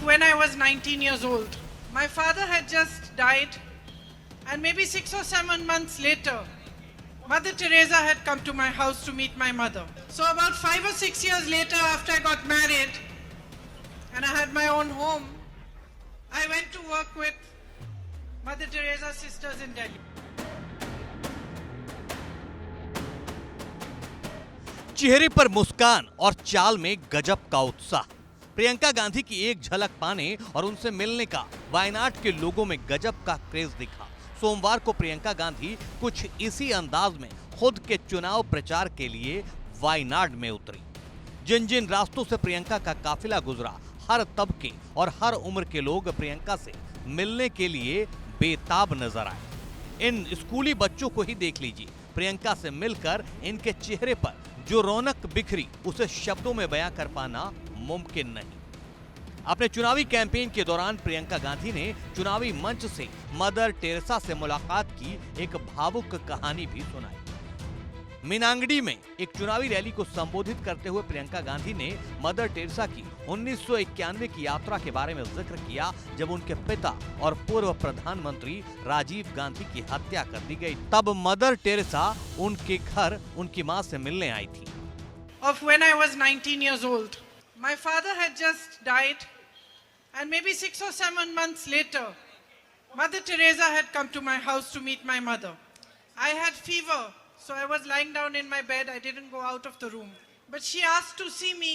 when I was 19 years old. My father had just died, and maybe 6 or 7 months later, Mother Teresa had come to my house to meet my mother. So about 5 or 6 years later, after I got married and I had my own home, I went to work with Mother Teresa's sisters in Delhi. चेहरे पर मुस्कान और चाल में गजब का उत्साह। प्रियंका गांधी की एक झलक पाने और उनसे मिलने का वायनाड के लोगों में गजब का क्रेज दिखा। सोमवार को प्रियंका गांधी कुछ इसी अंदाज में खुद के चुनाव प्रचार के लिए वायनाड में उतरी। जिन जिन रास्तों से प्रियंका का काफिला गुजरा, हर तबके और हर उम्र के लोग प्रियंका से मिलने के लिए बेताब नजर आए। इन स्कूली बच्चों को ही देख लीजिए, प्रियंका से मिलकर इनके चेहरे पर जो रौनक बिखरी उसे शब्दों में बयां कर पाना मुमकिन नहीं। अपने चुनावी कैंपेन के दौरान प्रियंका गांधी ने चुनावी मंच से मदर टेरेसा से मुलाकात की एक भावुक कहानी भी सुनाई। मीनांगडी में एक चुनावी रैली को संबोधित करते हुए प्रियंका गांधी ने मदर टेरेसा की 1991 की यात्रा के बारे में जिक्र किया, जब उनके पिता और पूर्व प्रधानमंत्री राजीव गांधी की हत्या कर दी गई। तब मदर टेरेसा उनके घर उनकी मां से मिलने आई थी। Of when I was 19 years old. My father had just died, and maybe 6 or 7 months later, Mother Teresa had come to my house to meet my mother. I had fever, so I was lying down in my bed. I didn't go out of the room. But she asked to see me,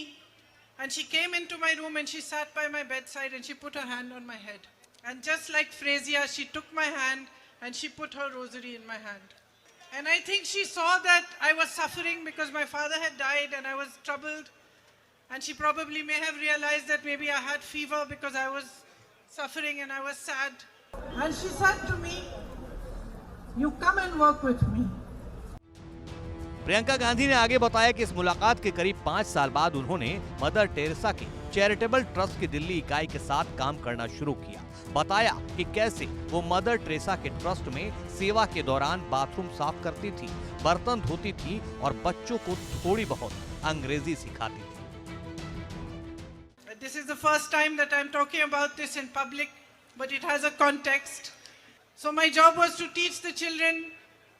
and she came into my room and she sat by my bedside and she put her hand on my head. And just like Frasier, she took my hand and she put her rosary in my hand. And I think she saw that I was suffering because my father had died and I was troubled. And she probably may have realized that maybe I had fever because I was suffering and I was sad. And she said to me, "You come and work with me." Priyanka Gandhi ने आगे बताया कि इस मुलाकात के करीब 5 साल बाद उन्होंने मदर टेरेसा के चैरिटेबल ट्रस्ट की दिल्ली इकाई के साथ काम करना शुरू किया। बताया कि कैसे वो मदर टेरेसा के ट्रस्ट में सेवा के दौरान बाथरूम साफ करती थी, बर्तन धोती थी और बच्चों को थोड़ी बहुत अंग्रेजी सिखाती थी। This is the first time that I'm talking about this in public, but it has a context. So my job was to teach the children,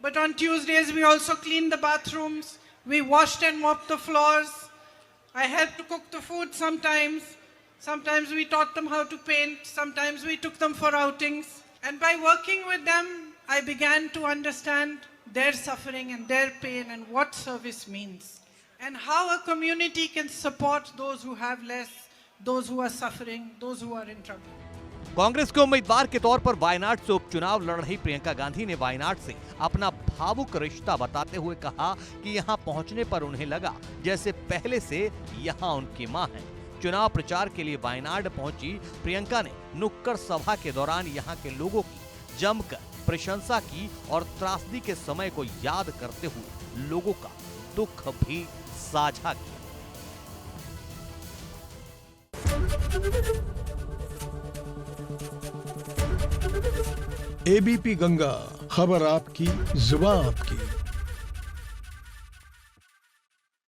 but on Tuesdays we also cleaned the bathrooms, we washed and mopped the floors. I helped to cook the food sometimes. Sometimes we taught them how to paint, sometimes we took them for outings. And by working with them, I began to understand their suffering and their pain and what service means. And how a community can support those who have less, those who are suffering, those who are in trouble. Congress के उम्मीदवार के तौर पर वायनाड से उपचुनाव लड़ रही प्रियंका गांधी ने वायनाड से अपना भावुक रिश्ता बताते हुए कहा कि यहां पहुंचने पर उन्हें लगा जैसे पहले से यहां उनकी मां है। चुनाव प्रचार के लिए वायनाड पहुंची प्रियंका ने नुक्कड़ सभा के दौरान यहां के लोगों की जमकर प्रशंसा की और त्रासदी के समय को याद करते हुए लोगों का दुख भी साझा किया। ABP गंगा, खबर आपकी, जुबान आपकी।